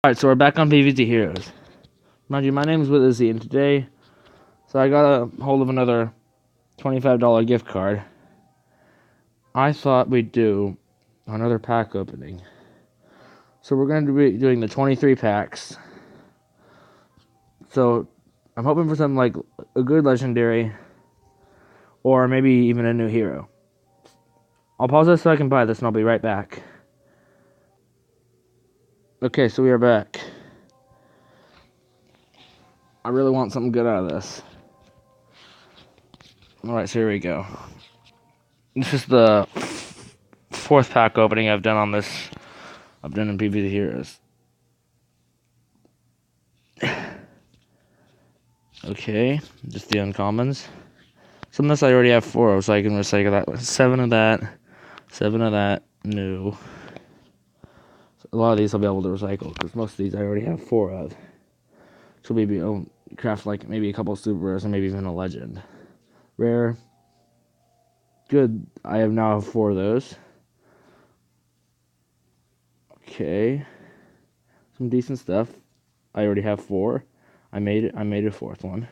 Alright, so we're back on PvZ Heroes. Mind you, my name is Izzy, and today, I got a hold of another $25 gift card. I thought we'd do another pack opening. So we're going to be doing the 23 packs. So I'm hoping for something like a good legendary, or maybe even a new hero. I'll pause this so I can buy this, and I'll be right back. Okay, so we are back. I really want something good out of this. Alright, so here we go. This is the fourth pack opening I've done in PvZ Heroes. Okay, just the uncommons. Some of this I already have 4 of, so I can recycle that. 7 of that, new. So a lot of these I'll be able to recycle, because most of these I already have 4 of. So maybe I'll craft like maybe a couple of super rares, or maybe even a legend. Rare. Good, I now have 4 of those. Okay. Some decent stuff. I already have 4. I made a 4th one.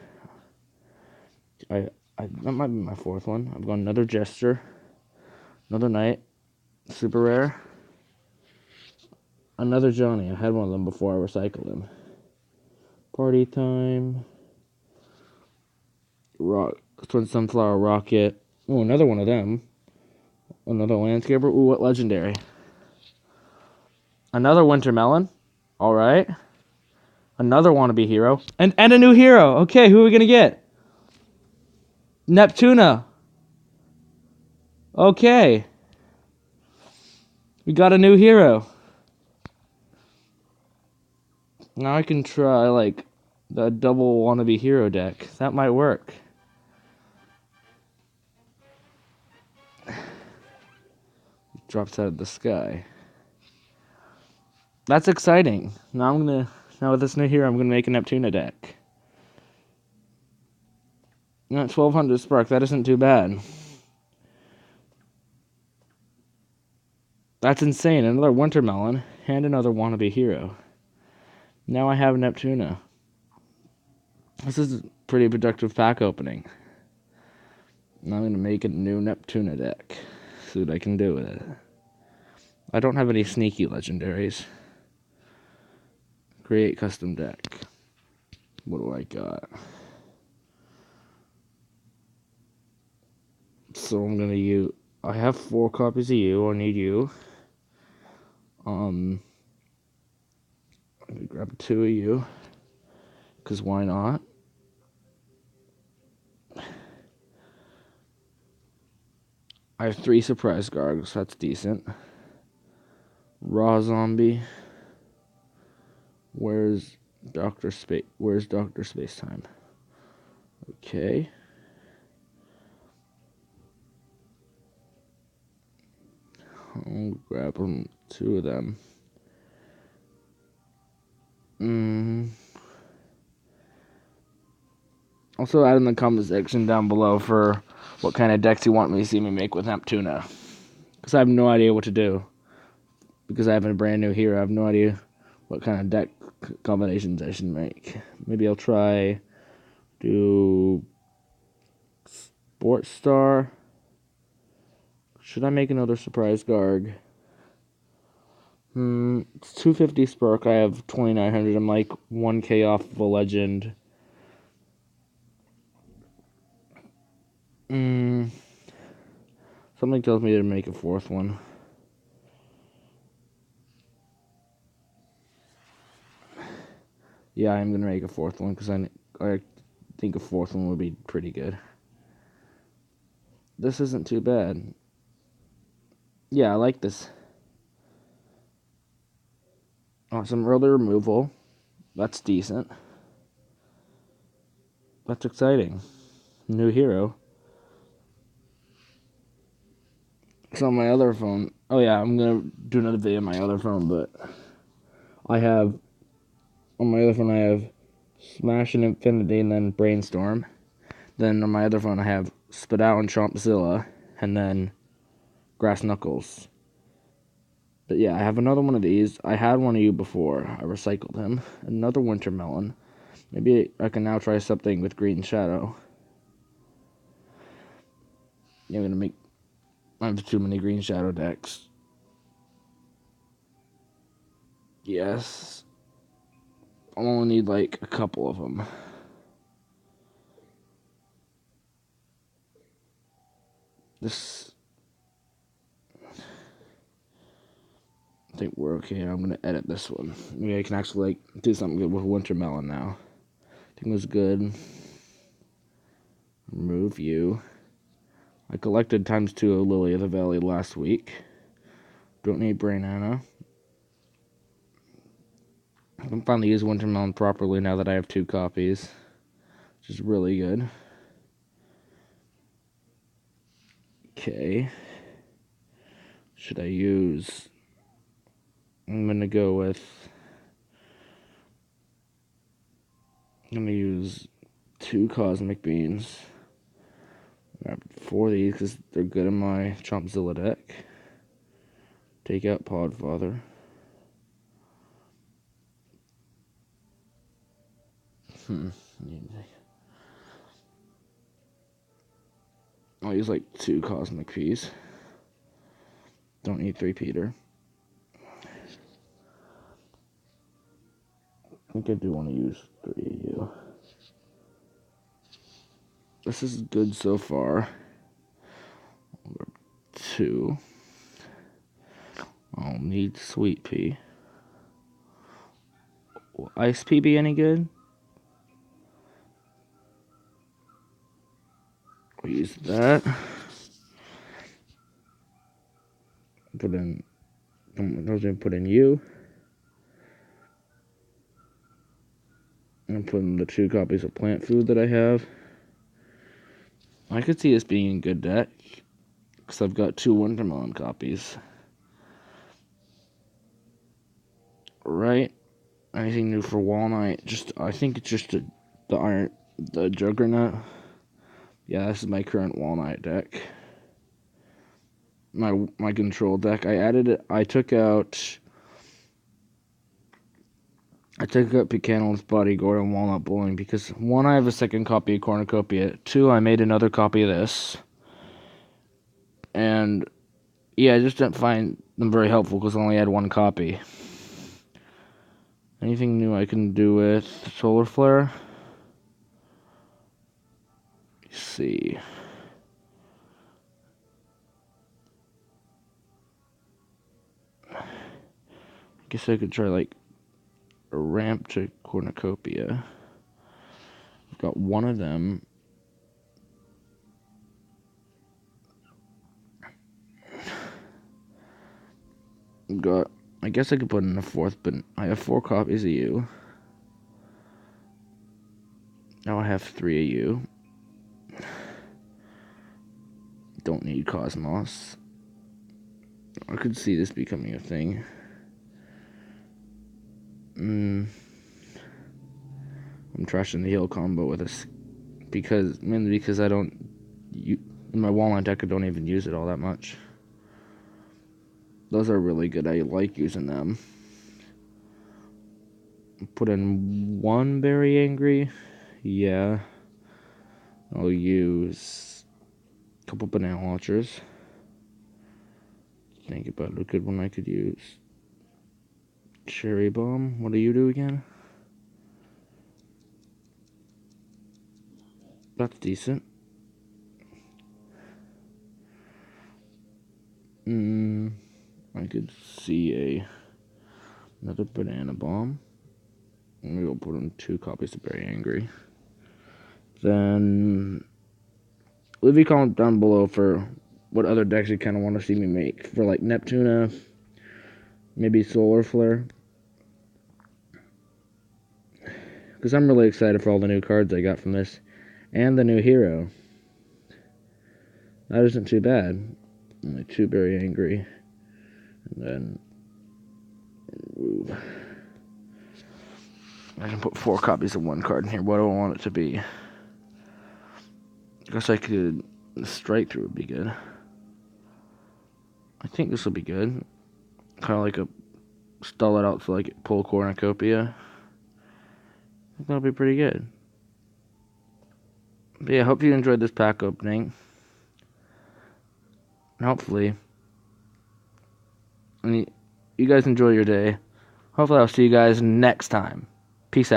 That might be my 4th one. I've got another Jester, another Knight, super rare, another Johnny. I had one of them before I recycled him. Party time. Twin Sunflower Rocket. Oh, another one of them. Another Landscaper. Ooh, what legendary? Another Winter Melon. Alright. Another wannabe hero. And a new hero. Okay, who are we gonna get? NEPTUNA. Okay. We got a new hero. Now I can try, like, the double wannabe hero deck. That might work. Drops out of the sky. That's exciting. Now with this new hero, I'm gonna make a NEPTUNA deck. You know, 1200 spark, that isn't too bad. That's insane. Another Winter Melon and another wannabe hero. Now I have NEPTUNA. This is a pretty productive pack opening. Now I'm gonna make a new NEPTUNA deck. See what I can do with it. I don't have any sneaky legendaries. Create custom deck. What do I got? So I'm gonna use. I have 4 copies of you. I need you. I'm gonna grab 2 of you. Cause why not? I have 3 surprise guards. That's decent. Raw zombie. Where's Dr. Spacetime? Okay. I'll grab 2 of them. Also add in the comment section down below for what kind of decks you want me to see me make with NEPTUNA. Because I have no idea what to do. Because I have a brand new hero, I have no idea what kind of deck combinations I should make. Maybe I'll try do Sports Star. Should I make another surprise guard? It's 250 spark. I have 2900. I'm like 1k off of a legend. Something tells me to make a 4th one. Yeah, I'm gonna make a 4th one because I think a 4th one would be pretty good. This isn't too bad. Yeah, I like this. Oh, some early removal. That's decent. That's exciting. New hero. It's on my other phone. Oh yeah, I'm gonna do another video on my other phone, but on my other phone I have Smash and Infinity and then Brainstorm. Then on my other phone I have Spit Out and Chompzilla and then Grass Knuckles. But yeah, I have another one of these. I had one of you before. I recycled him. Another winter melon. Maybe I can now try something with green shadow. Yeah, I'm gonna make... I have too many green shadow decks. Yes. I'll only need like a couple of them. This... I think we're okay. I'm gonna edit this one. Maybe I can actually like do something good with winter melon now. I think it was good. Remove you. I collected ×2 of Lily of the Valley last week. Don't need Brainana. I can finally use winter melon properly now that I have 2 copies, which is really good. Okay. Should I use... I'm gonna go with... I'm gonna use 2 Cosmic Beans. Grab 4 of these because they're good in my Chompzilla deck. Take out Podfather. I'll use like 2 Cosmic Peas. Don't need 3 Peter. I think I do want to use 3 of you. This is good so far. 2. I'll need Sweet Pea. Will Ice Pea be any good? We'll use that. Put in... I was going to put in you. I'm putting the 2 copies of plant food that I have. I could see this being a good deck, because I've got 2 Wintermelon copies. Right? Anything new for Walnut? I think it's just the Juggernaut. Yeah, this is my current Walnut deck. My control deck. I took out Buchanan's Bodyguard and Walnut Bowling because 1, I have a second copy of Cornucopia. 2, I made another copy of this. And yeah, I just didn't find them very helpful because I only had 1 copy. Anything new I can do with Solar Flare? Let's see. I guess I could try like a ramp to Cornucopia. I've got 1 of them. I guess I could put in a 4th, but I have 4 copies of you. Now I have 3 of you. Don't need Cosmos. I could see this becoming a thing. I'm trashing the heal combo with this mainly because I don't... in my Walnut deck, I don't even use it all that much. Those are really good. I like using them. Put in 1 Very Angry. Yeah. I'll use a couple Banana Launchers. Think about a good one I could use. Cherry Bomb. What do you do again? That's decent. I could see another Banana Bomb. Maybe we'll put in 2 copies of Very Angry. Then leave a comment down below for what other decks you kind of want to see me make. For like NEPTUNA, maybe Solar Flare. Because I'm really excited for all the new cards I got from this. And the new hero. That isn't too bad. Only 2 Very Angry. And then remove. I can put 4 copies of 1 card in here. What do I want it to be? I guess I could... Strike Through would be good. I think this will be good. kind of like a stall it out to like pull cornucopia. I think that'll be pretty good. But yeah, hope you enjoyed this pack opening. And hopefully, you guys enjoy your day. Hopefully I'll see you guys next time. Peace out.